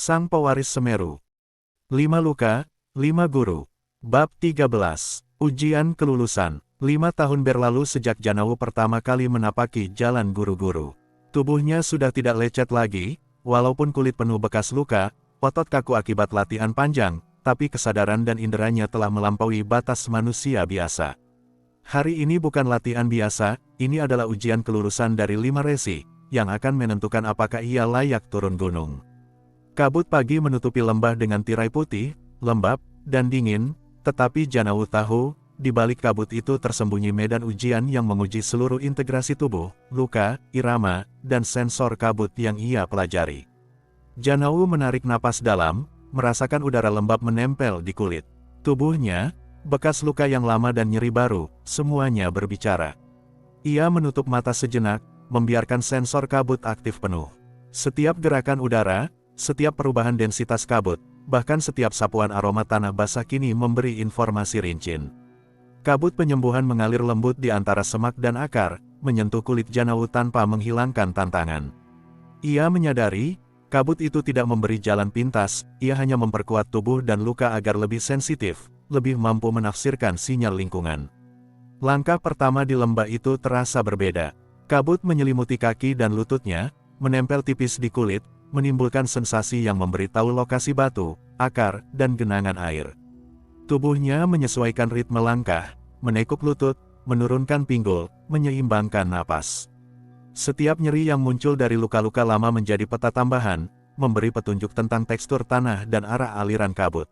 Sang Pewaris Semeru. 5 luka, 5 guru. Bab 13. Ujian kelulusan. 5 tahun berlalu sejak Janawu pertama kali menapaki jalan guru-guru. Tubuhnya sudah tidak lecet lagi, walaupun kulit penuh bekas luka, otot kaku akibat latihan panjang, tapi kesadaran dan inderanya telah melampaui batas manusia biasa. Hari ini bukan latihan biasa, ini adalah ujian kelulusan dari 5 resi, yang akan menentukan apakah ia layak turun gunung. Kabut pagi menutupi lembah dengan tirai putih, lembab, dan dingin, tetapi Janawu tahu, di balik kabut itu tersembunyi medan ujian yang menguji seluruh integrasi tubuh, luka, irama, dan sensor kabut yang ia pelajari. Janawu menarik napas dalam, merasakan udara lembab menempel di kulit. Tubuhnya, bekas luka yang lama dan nyeri baru, semuanya berbicara. Ia menutup mata sejenak, membiarkan sensor kabut aktif penuh. Setiap gerakan udara, setiap perubahan densitas kabut, bahkan setiap sapuan aroma tanah basah kini memberi informasi rinci. Kabut penyembuhan mengalir lembut di antara semak dan akar, menyentuh kulit Janawu tanpa menghilangkan tantangan. Ia menyadari, kabut itu tidak memberi jalan pintas, ia hanya memperkuat tubuh dan luka agar lebih sensitif, lebih mampu menafsirkan sinyal lingkungan. Langkah pertama di lembah itu terasa berbeda. Kabut menyelimuti kaki dan lututnya, menempel tipis di kulit, menimbulkan sensasi yang memberitahu lokasi batu, akar, dan genangan air. Tubuhnya menyesuaikan ritme langkah, menekuk lutut, menurunkan pinggul, menyeimbangkan napas. Setiap nyeri yang muncul dari luka-luka lama menjadi peta tambahan, memberi petunjuk tentang tekstur tanah dan arah aliran kabut.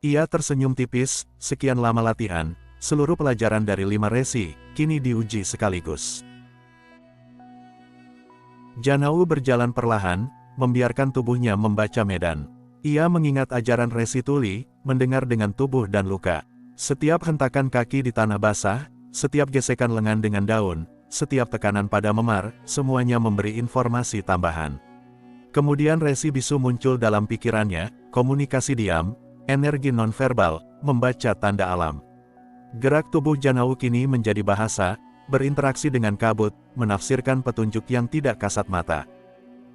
Ia tersenyum tipis, sekian lama latihan, seluruh pelajaran dari 5 resi, kini diuji sekaligus. Janawu berjalan perlahan, membiarkan tubuhnya membaca medan. Ia mengingat ajaran Resi Tuli, mendengar dengan tubuh dan luka. Setiap hentakan kaki di tanah basah, setiap gesekan lengan dengan daun, setiap tekanan pada memar, semuanya memberi informasi tambahan. Kemudian Resi Bisu muncul dalam pikirannya, komunikasi diam, energi nonverbal, membaca tanda alam. Gerak tubuh Janawu kini menjadi bahasa, berinteraksi dengan kabut, menafsirkan petunjuk yang tidak kasat mata.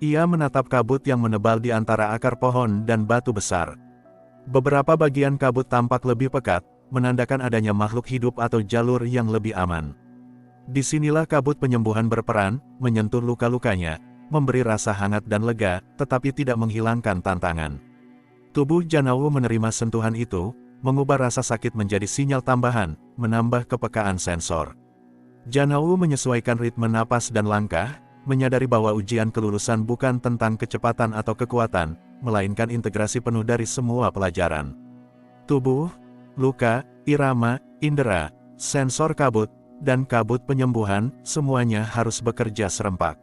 Ia menatap kabut yang menebal di antara akar pohon dan batu besar. Beberapa bagian kabut tampak lebih pekat, menandakan adanya makhluk hidup atau jalur yang lebih aman. Disinilah kabut penyembuhan berperan, menyentuh luka-lukanya, memberi rasa hangat dan lega, tetapi tidak menghilangkan tantangan. Tubuh Janawu menerima sentuhan itu, mengubah rasa sakit menjadi sinyal tambahan, menambah kepekaan sensor. Janawu menyesuaikan ritme napas dan langkah, menyadari bahwa ujian kelulusan bukan tentang kecepatan atau kekuatan, melainkan integrasi penuh dari semua pelajaran. Tubuh, luka, irama, indera, sensor kabut, dan kabut penyembuhan, semuanya harus bekerja serempak.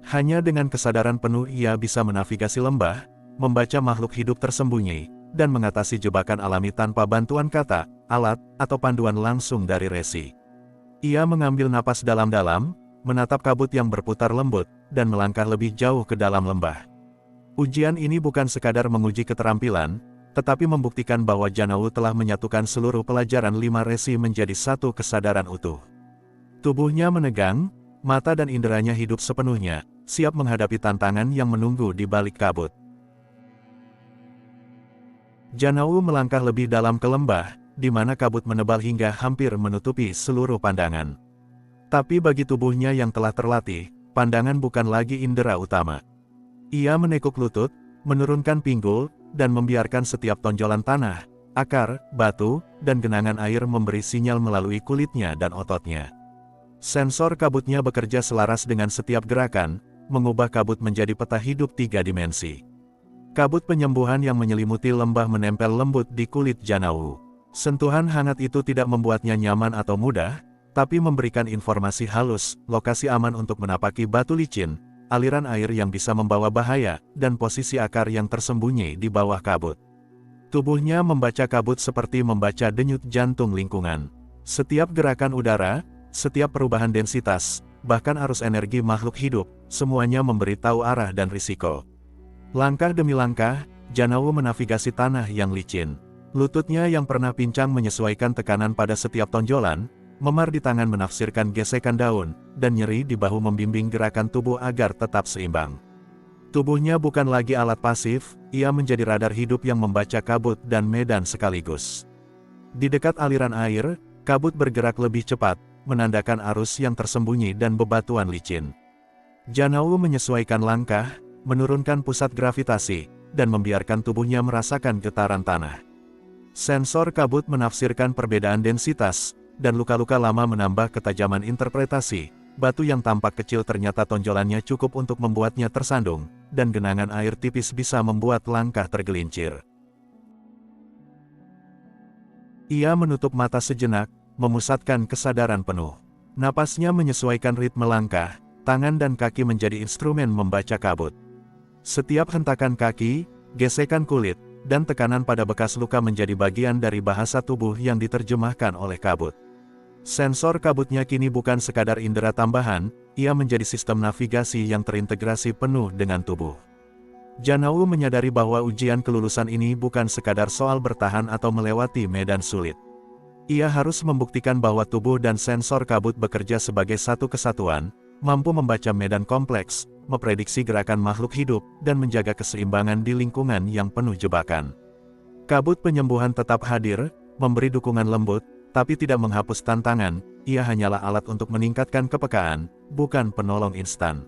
Hanya dengan kesadaran penuh ia bisa menavigasi lembah, membaca makhluk hidup tersembunyi, dan mengatasi jebakan alami tanpa bantuan kata, alat, atau panduan langsung dari resi. Ia mengambil napas dalam-dalam, menatap kabut yang berputar lembut, dan melangkah lebih jauh ke dalam lembah. Ujian ini bukan sekadar menguji keterampilan, tetapi membuktikan bahwa Janawu telah menyatukan seluruh pelajaran 5 resi menjadi satu kesadaran utuh. Tubuhnya menegang, mata dan inderanya hidup sepenuhnya, siap menghadapi tantangan yang menunggu di balik kabut. Janawu melangkah lebih dalam ke lembah, di mana kabut menebal hingga hampir menutupi seluruh pandangan. Tapi bagi tubuhnya yang telah terlatih, pandangan bukan lagi indera utama. Ia menekuk lutut, menurunkan pinggul, dan membiarkan setiap tonjolan tanah, akar, batu, dan genangan air memberi sinyal melalui kulitnya dan ototnya. Sensor kabutnya bekerja selaras dengan setiap gerakan, mengubah kabut menjadi peta hidup 3 dimensi. Kabut penyembuhan yang menyelimuti lembah menempel lembut di kulit Janawu. Sentuhan hangat itu tidak membuatnya nyaman atau mudah, tapi memberikan informasi halus, lokasi aman untuk menapaki batu licin, aliran air yang bisa membawa bahaya, dan posisi akar yang tersembunyi di bawah kabut. Tubuhnya membaca kabut seperti membaca denyut jantung lingkungan. Setiap gerakan udara, setiap perubahan densitas, bahkan arus energi makhluk hidup, semuanya memberitahu arah dan risiko. Langkah demi langkah, Janawu menavigasi tanah yang licin. Lututnya yang pernah pincang menyesuaikan tekanan pada setiap tonjolan, memar di tangan menafsirkan gesekan daun, dan nyeri di bahu membimbing gerakan tubuh agar tetap seimbang. Tubuhnya bukan lagi alat pasif, ia menjadi radar hidup yang membaca kabut dan medan sekaligus. Di dekat aliran air, kabut bergerak lebih cepat, menandakan arus yang tersembunyi dan bebatuan licin. Janao menyesuaikan langkah, menurunkan pusat gravitasi, dan membiarkan tubuhnya merasakan getaran tanah. Sensor kabut menafsirkan perbedaan densitas, dan luka-luka lama menambah ketajaman interpretasi. Batu yang tampak kecil ternyata tonjolannya cukup untuk membuatnya tersandung, dan genangan air tipis bisa membuat langkah tergelincir. Ia menutup mata sejenak, memusatkan kesadaran penuh. Napasnya menyesuaikan ritme langkah, tangan dan kaki menjadi instrumen membaca kabut. Setiap hentakan kaki, gesekan kulit, dan tekanan pada bekas luka menjadi bagian dari bahasa tubuh yang diterjemahkan oleh kabut. Sensor kabutnya kini bukan sekadar indera tambahan, ia menjadi sistem navigasi yang terintegrasi penuh dengan tubuh. Janao menyadari bahwa ujian kelulusan ini bukan sekadar soal bertahan atau melewati medan sulit. Ia harus membuktikan bahwa tubuh dan sensor kabut bekerja sebagai satu kesatuan, mampu membaca medan kompleks, memprediksi gerakan makhluk hidup, dan menjaga keseimbangan di lingkungan yang penuh jebakan. Kabut penyembuhan tetap hadir, memberi dukungan lembut, tapi tidak menghapus tantangan, ia hanyalah alat untuk meningkatkan kepekaan, bukan penolong instan.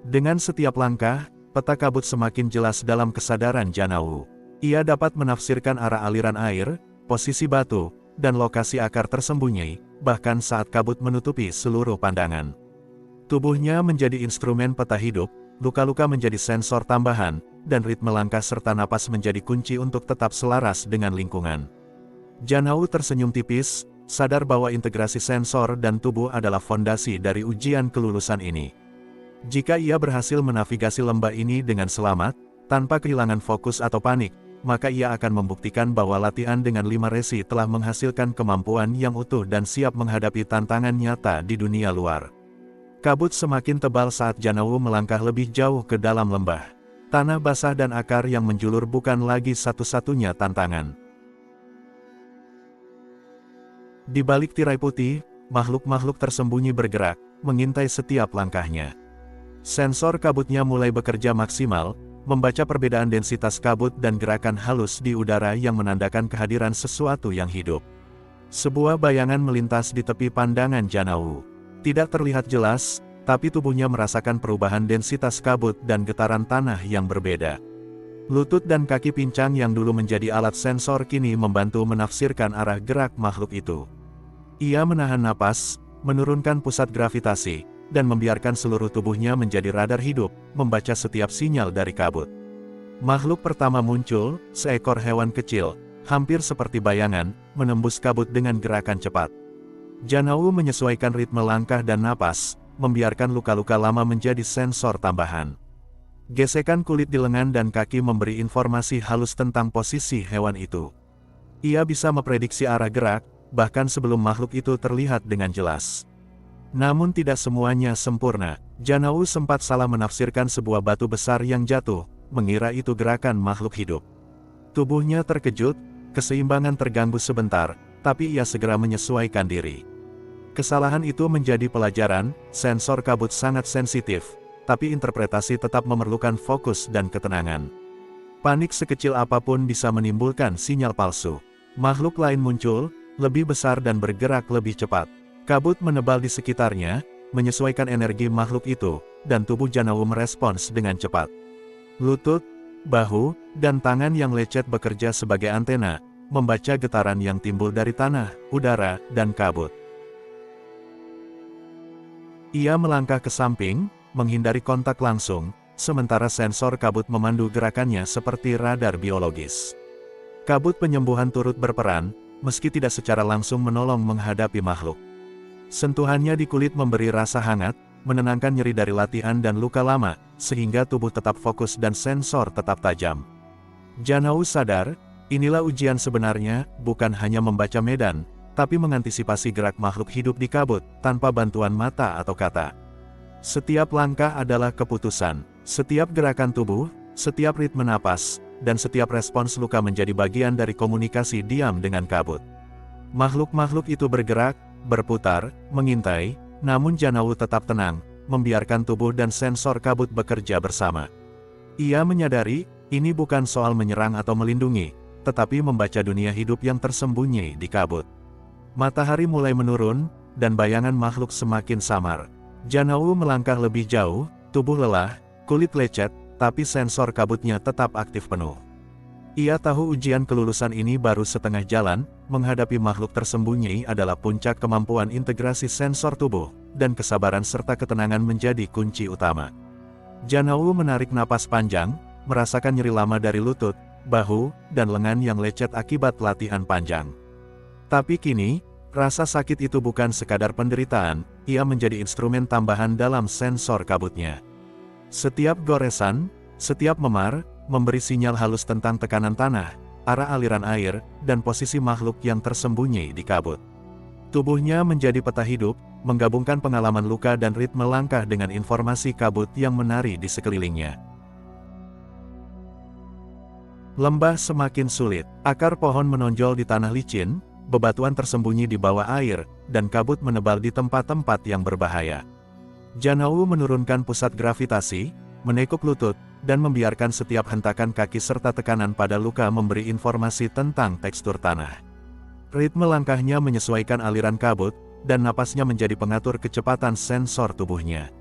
Dengan setiap langkah, peta kabut semakin jelas dalam kesadaran Janao. Ia dapat menafsirkan arah aliran air, posisi batu, dan lokasi akar tersembunyi, bahkan saat kabut menutupi seluruh pandangan. Tubuhnya menjadi instrumen peta hidup, luka-luka menjadi sensor tambahan, dan ritme langkah serta napas menjadi kunci untuk tetap selaras dengan lingkungan. Janao tersenyum tipis, sadar bahwa integrasi sensor dan tubuh adalah fondasi dari ujian kelulusan ini. Jika ia berhasil menavigasi lembah ini dengan selamat, tanpa kehilangan fokus atau panik, maka ia akan membuktikan bahwa latihan dengan 5 resi telah menghasilkan kemampuan yang utuh dan siap menghadapi tantangan nyata di dunia luar. Kabut semakin tebal saat Janao melangkah lebih jauh ke dalam lembah. Tanah basah dan akar yang menjulur bukan lagi satu-satunya tantangan. Di balik tirai putih, makhluk-makhluk tersembunyi bergerak, mengintai setiap langkahnya. Sensor kabutnya mulai bekerja maksimal, membaca perbedaan densitas kabut dan gerakan halus di udara yang menandakan kehadiran sesuatu yang hidup. Sebuah bayangan melintas di tepi pandangan Janao. Tidak terlihat jelas, tapi tubuhnya merasakan perubahan densitas kabut dan getaran tanah yang berbeda. Lutut dan kaki pincang yang dulu menjadi alat sensor kini membantu menafsirkan arah gerak makhluk itu. Ia menahan napas, menurunkan pusat gravitasi, dan membiarkan seluruh tubuhnya menjadi radar hidup, membaca setiap sinyal dari kabut. Makhluk pertama muncul, seekor hewan kecil, hampir seperti bayangan, menembus kabut dengan gerakan cepat. Janao menyesuaikan ritme langkah dan napas, membiarkan luka-luka lama menjadi sensor tambahan. Gesekan kulit di lengan dan kaki memberi informasi halus tentang posisi hewan itu. Ia bisa memprediksi arah gerak, bahkan sebelum makhluk itu terlihat dengan jelas. Namun tidak semuanya sempurna. Janao sempat salah menafsirkan sebuah batu besar yang jatuh, mengira itu gerakan makhluk hidup. Tubuhnya terkejut, keseimbangan terganggu sebentar, tapi ia segera menyesuaikan diri. Kesalahan itu menjadi pelajaran, sensor kabut sangat sensitif, tapi interpretasi tetap memerlukan fokus dan ketenangan. Panik sekecil apapun bisa menimbulkan sinyal palsu. Makhluk lain muncul, lebih besar dan bergerak lebih cepat. Kabut menebal di sekitarnya, menyesuaikan energi makhluk itu, dan tubuh Janao merespons dengan cepat. Lutut, bahu, dan tangan yang lecet bekerja sebagai antena, membaca getaran yang timbul dari tanah, udara, dan kabut. Ia melangkah ke samping, menghindari kontak langsung, sementara sensor kabut memandu gerakannya seperti radar biologis. Kabut penyembuhan turut berperan, meski tidak secara langsung menolong menghadapi makhluk. Sentuhannya di kulit memberi rasa hangat, menenangkan nyeri dari latihan dan luka lama, sehingga tubuh tetap fokus dan sensor tetap tajam. Janao sadar, inilah ujian sebenarnya, bukan hanya membaca medan, tapi mengantisipasi gerak makhluk hidup di kabut, tanpa bantuan mata atau kata. Setiap langkah adalah keputusan, setiap gerakan tubuh, setiap ritme napas, dan setiap respons luka menjadi bagian dari komunikasi diam dengan kabut. Makhluk-makhluk itu bergerak, berputar, mengintai, namun Janao tetap tenang, membiarkan tubuh dan sensor kabut bekerja bersama. Ia menyadari, ini bukan soal menyerang atau melindungi, tetapi membaca dunia hidup yang tersembunyi di kabut. Matahari mulai menurun, dan bayangan makhluk semakin samar. Janawu melangkah lebih jauh, tubuh lelah, kulit lecet, tapi sensor kabutnya tetap aktif penuh. Ia tahu ujian kelulusan ini baru setengah jalan, menghadapi makhluk tersembunyi adalah puncak kemampuan integrasi sensor tubuh, dan kesabaran serta ketenangan menjadi kunci utama. Janawu menarik napas panjang, merasakan nyeri lama dari lutut, bahu, dan lengan yang lecet akibat latihan panjang. Tapi kini, rasa sakit itu bukan sekadar penderitaan, ia menjadi instrumen tambahan dalam sensor kabutnya. Setiap goresan, setiap memar, memberi sinyal halus tentang tekanan tanah, arah aliran air, dan posisi makhluk yang tersembunyi di kabut. Tubuhnya menjadi peta hidup, menggabungkan pengalaman luka dan ritme langkah dengan informasi kabut yang menari di sekelilingnya. Lembah semakin sulit, akar pohon menonjol di tanah licin, bebatuan tersembunyi di bawah air, dan kabut menebal di tempat-tempat yang berbahaya. Janawu menurunkan pusat gravitasi, menekuk lutut, dan membiarkan setiap hentakan kaki serta tekanan pada luka memberi informasi tentang tekstur tanah. Ritme langkahnya menyesuaikan aliran kabut, dan napasnya menjadi pengatur kecepatan sensor tubuhnya.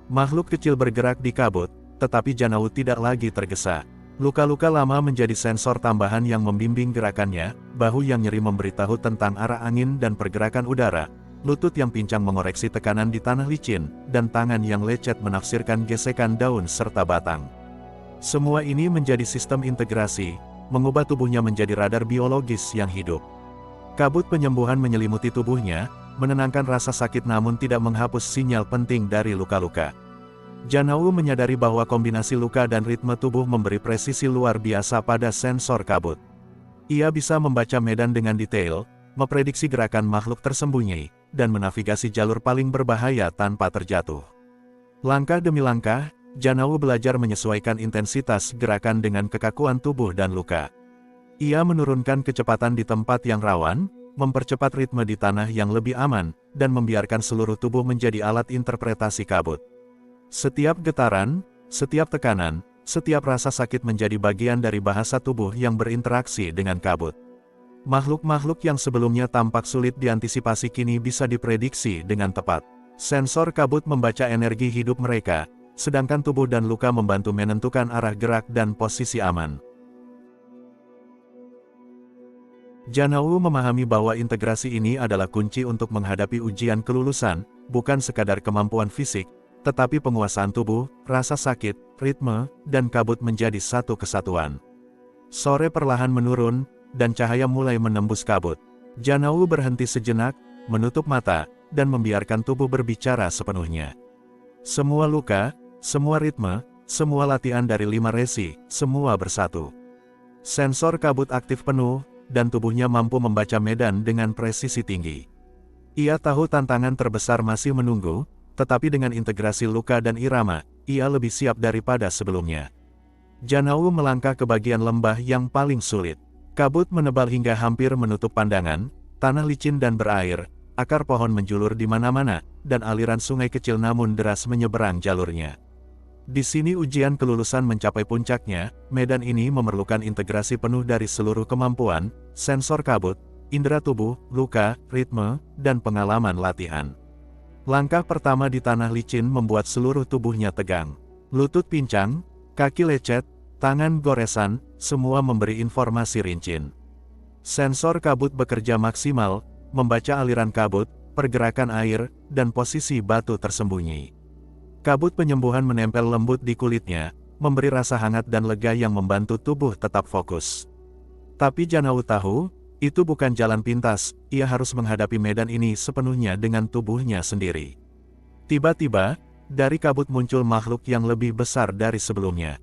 Makhluk kecil bergerak di kabut, tetapi Janawu tidak lagi tergesa. Luka-luka lama menjadi sensor tambahan yang membimbing gerakannya, bahu yang nyeri memberitahu tentang arah angin dan pergerakan udara, lutut yang pincang mengoreksi tekanan di tanah licin, dan tangan yang lecet menafsirkan gesekan daun serta batang. Semua ini menjadi sistem integrasi, mengubah tubuhnya menjadi radar biologis yang hidup. Kabut penyembuhan menyelimuti tubuhnya, menenangkan rasa sakit namun tidak menghapus sinyal penting dari luka-luka. Janawu menyadari bahwa kombinasi luka dan ritme tubuh memberi presisi luar biasa pada sensor kabut. Ia bisa membaca medan dengan detail, memprediksi gerakan makhluk tersembunyi, dan menavigasi jalur paling berbahaya tanpa terjatuh. Langkah demi langkah, Janawu belajar menyesuaikan intensitas gerakan dengan kekakuan tubuh dan luka. Ia menurunkan kecepatan di tempat yang rawan, mempercepat ritme di tanah yang lebih aman, dan membiarkan seluruh tubuh menjadi alat interpretasi kabut. Setiap getaran, setiap tekanan, setiap rasa sakit menjadi bagian dari bahasa tubuh yang berinteraksi dengan kabut. Makhluk-makhluk yang sebelumnya tampak sulit diantisipasi kini bisa diprediksi dengan tepat. Sensor kabut membaca energi hidup mereka, sedangkan tubuh dan luka membantu menentukan arah gerak dan posisi aman. Janawu memahami bahwa integrasi ini adalah kunci untuk menghadapi ujian kelulusan, bukan sekadar kemampuan fisik, tetapi penguasaan tubuh, rasa sakit, ritme, dan kabut menjadi satu kesatuan. Sore perlahan menurun, dan cahaya mulai menembus kabut. Janawu berhenti sejenak, menutup mata, dan membiarkan tubuh berbicara sepenuhnya. Semua luka, semua ritme, semua latihan dari 5 resi, semua bersatu. Sensor kabut aktif penuh, dan tubuhnya mampu membaca medan dengan presisi tinggi. Ia tahu tantangan terbesar masih menunggu, tetapi dengan integrasi luka dan irama, ia lebih siap daripada sebelumnya. Janawu melangkah ke bagian lembah yang paling sulit. Kabut menebal hingga hampir menutup pandangan, tanah licin dan berair, akar pohon menjulur di mana-mana, dan aliran sungai kecil namun deras menyeberang jalurnya. Di sini ujian kelulusan mencapai puncaknya, medan ini memerlukan integrasi penuh dari seluruh kemampuan, sensor kabut, indera tubuh, luka, ritme, dan pengalaman latihan. Langkah pertama di tanah licin membuat seluruh tubuhnya tegang. Lutut pincang, kaki lecet, tangan goresan, semua memberi informasi rincin. Sensor kabut bekerja maksimal, membaca aliran kabut, pergerakan air, dan posisi batu tersembunyi. Kabut penyembuhan menempel lembut di kulitnya, memberi rasa hangat dan lega yang membantu tubuh tetap fokus. Tapi Janawu tahu, itu bukan jalan pintas, ia harus menghadapi medan ini sepenuhnya dengan tubuhnya sendiri. Tiba-tiba, dari kabut muncul makhluk yang lebih besar dari sebelumnya.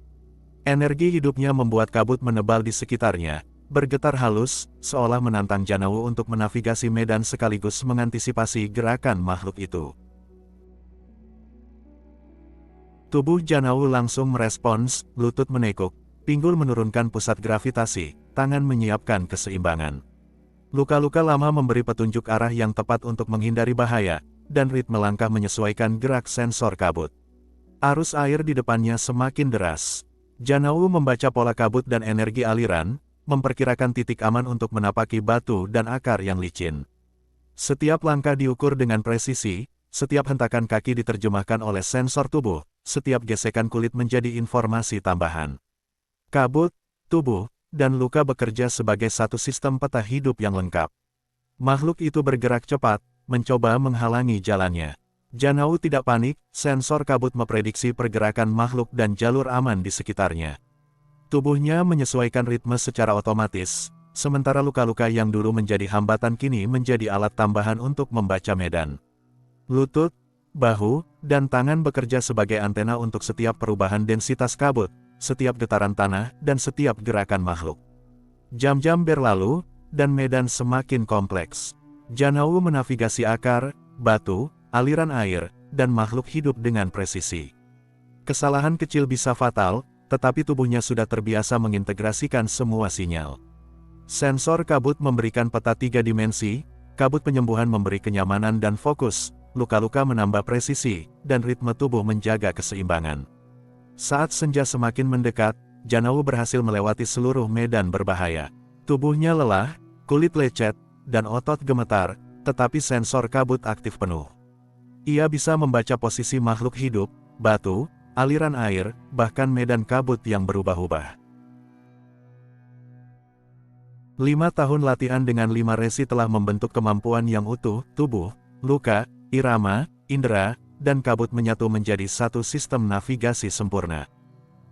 Energi hidupnya membuat kabut menebal di sekitarnya, bergetar halus, seolah menantang Janawu untuk menavigasi medan sekaligus mengantisipasi gerakan makhluk itu. Tubuh Janawu langsung merespons, lutut menekuk, pinggul menurunkan pusat gravitasi, tangan menyiapkan keseimbangan. Luka-luka lama memberi petunjuk arah yang tepat untuk menghindari bahaya, dan ritme langkah menyesuaikan gerak sensor kabut. Arus air di depannya semakin deras. Janawu membaca pola kabut dan energi aliran, memperkirakan titik aman untuk menapaki batu dan akar yang licin. Setiap langkah diukur dengan presisi, setiap hentakan kaki diterjemahkan oleh sensor tubuh, setiap gesekan kulit menjadi informasi tambahan. Kabut, tubuh, dan luka bekerja sebagai satu sistem peta hidup yang lengkap. Makhluk itu bergerak cepat, mencoba menghalangi jalannya. Janawu tidak panik, sensor kabut memprediksi pergerakan makhluk dan jalur aman di sekitarnya. Tubuhnya menyesuaikan ritme secara otomatis, sementara luka-luka yang dulu menjadi hambatan kini menjadi alat tambahan untuk membaca medan. Lutut, bahu, dan tangan bekerja sebagai antena untuk setiap perubahan densitas kabut, setiap getaran tanah, dan setiap gerakan makhluk. Jam-jam berlalu, dan medan semakin kompleks. Janawu menavigasi akar, batu, aliran air, dan makhluk hidup dengan presisi. Kesalahan kecil bisa fatal, tetapi tubuhnya sudah terbiasa mengintegrasikan semua sinyal. Sensor kabut memberikan peta 3 dimensi, kabut penyembuhan memberi kenyamanan dan fokus, luka-luka menambah presisi, dan ritme tubuh menjaga keseimbangan. Saat senja semakin mendekat, Janawu berhasil melewati seluruh medan berbahaya. Tubuhnya lelah, kulit lecet, dan otot gemetar, tetapi sensor kabut aktif penuh. Ia bisa membaca posisi makhluk hidup, batu, aliran air, bahkan medan kabut yang berubah-ubah. 5 tahun latihan dengan 5 resi telah membentuk kemampuan yang utuh, tubuh, luka, irama, indera, dan kabut menyatu menjadi satu sistem navigasi sempurna.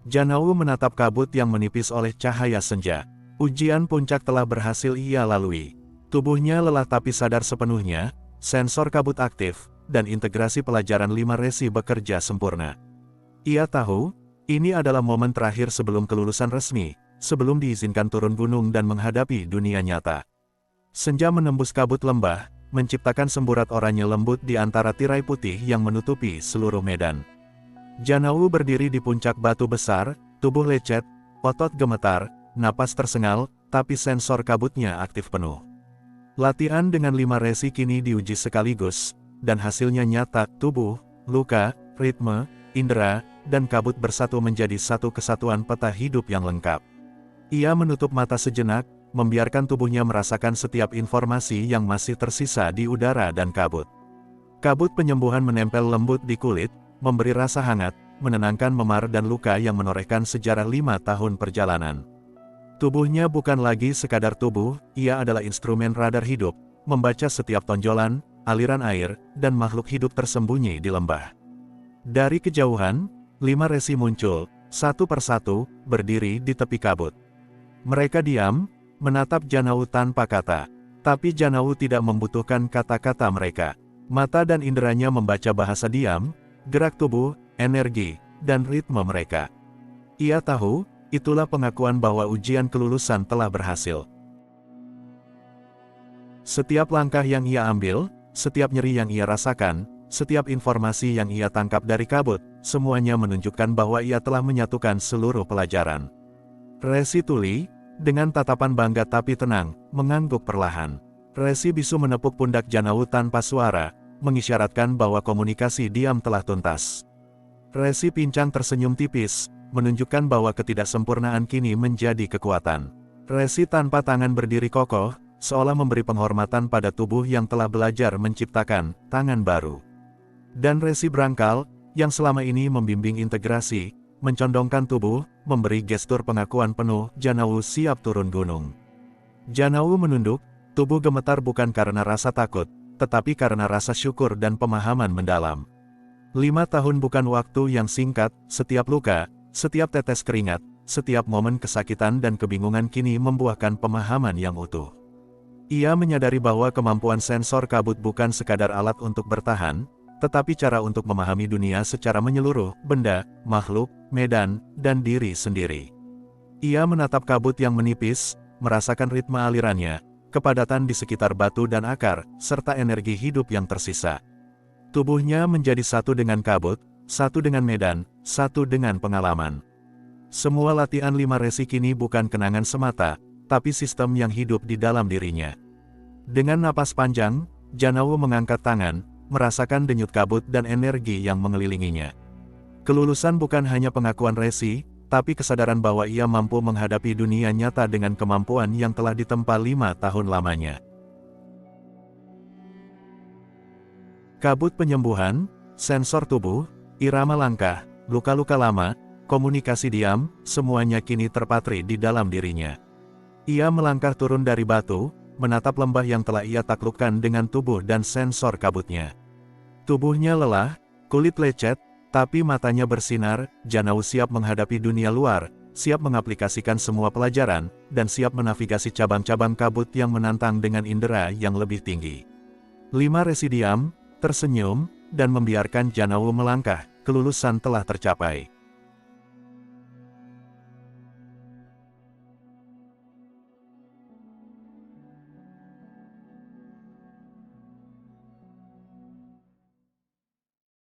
Janawu menatap kabut yang menipis oleh cahaya senja. Ujian puncak telah berhasil ia lalui. Tubuhnya lelah tapi sadar sepenuhnya, sensor kabut aktif, dan integrasi pelajaran 5 resi bekerja sempurna. Ia tahu, ini adalah momen terakhir sebelum kelulusan resmi, sebelum diizinkan turun gunung dan menghadapi dunia nyata. Senja menembus kabut lembah, menciptakan semburat oranye lembut di antara tirai putih yang menutupi seluruh medan. Janawu berdiri di puncak batu besar, tubuh lecet, otot gemetar, napas tersengal, tapi sensor kabutnya aktif penuh. Latihan dengan 5 resi kini diuji sekaligus, dan hasilnya nyata, tubuh, luka, ritme, indera, dan kabut bersatu menjadi satu kesatuan peta hidup yang lengkap. Ia menutup mata sejenak, membiarkan tubuhnya merasakan setiap informasi yang masih tersisa di udara dan kabut. Kabut penyembuhan menempel lembut di kulit, memberi rasa hangat, menenangkan memar dan luka yang menorehkan sejarah 5 tahun perjalanan. Tubuhnya bukan lagi sekadar tubuh, ia adalah instrumen radar hidup, membaca setiap tonjolan, aliran air, dan makhluk hidup tersembunyi di lembah. Dari kejauhan, 5 resi muncul, satu persatu, berdiri di tepi kabut. Mereka diam, menatap Janawu tanpa kata. Tapi Janawu tidak membutuhkan kata-kata mereka. Mata dan inderanya membaca bahasa diam, gerak tubuh, energi, dan ritme mereka. Ia tahu, itulah pengakuan bahwa ujian kelulusan telah berhasil. Setiap langkah yang ia ambil, setiap nyeri yang ia rasakan, setiap informasi yang ia tangkap dari kabut, semuanya menunjukkan bahwa ia telah menyatukan seluruh pelajaran. Resi tuli, dengan tatapan bangga tapi tenang, mengangguk perlahan. Resi bisu menepuk pundak Janawu tanpa suara, mengisyaratkan bahwa komunikasi diam telah tuntas. Resi pincang tersenyum tipis, menunjukkan bahwa ketidaksempurnaan kini menjadi kekuatan. Resi tanpa tangan berdiri kokoh, seolah memberi penghormatan pada tubuh yang telah belajar menciptakan tangan baru. Dan resi berangkal, yang selama ini membimbing integrasi, mencondongkan tubuh, memberi gestur pengakuan penuh, Janawu siap turun gunung. Janawu menunduk, tubuh gemetar bukan karena rasa takut, tetapi karena rasa syukur dan pemahaman mendalam. 5 tahun bukan waktu yang singkat, setiap luka, setiap tetes keringat, setiap momen kesakitan dan kebingungan kini membuahkan pemahaman yang utuh. Ia menyadari bahwa kemampuan sensor kabut bukan sekadar alat untuk bertahan, tetapi cara untuk memahami dunia secara menyeluruh, benda, makhluk, medan, dan diri sendiri. Ia menatap kabut yang menipis, merasakan ritme alirannya, kepadatan di sekitar batu dan akar, serta energi hidup yang tersisa. Tubuhnya menjadi satu dengan kabut, satu dengan medan, satu dengan pengalaman. Semua latihan 5 resi kini bukan kenangan semata, tapi sistem yang hidup di dalam dirinya. Dengan napas panjang, Janawu mengangkat tangan, merasakan denyut kabut dan energi yang mengelilinginya. Kelulusan bukan hanya pengakuan resi, tapi kesadaran bahwa ia mampu menghadapi dunia nyata dengan kemampuan yang telah ditempa 5 tahun lamanya. Kabut penyembuhan, sensor tubuh, irama langkah, luka-luka lama, komunikasi diam, semuanya kini terpatri di dalam dirinya. Ia melangkah turun dari batu, menatap lembah yang telah ia taklukkan dengan tubuh dan sensor kabutnya. Tubuhnya lelah, kulit lecet, tapi matanya bersinar. Janau siap menghadapi dunia luar, siap mengaplikasikan semua pelajaran, dan siap menavigasi cabang-cabang kabut yang menantang dengan indera yang lebih tinggi. 5 Resi diam, tersenyum, dan membiarkan Janau melangkah. Kelulusan telah tercapai.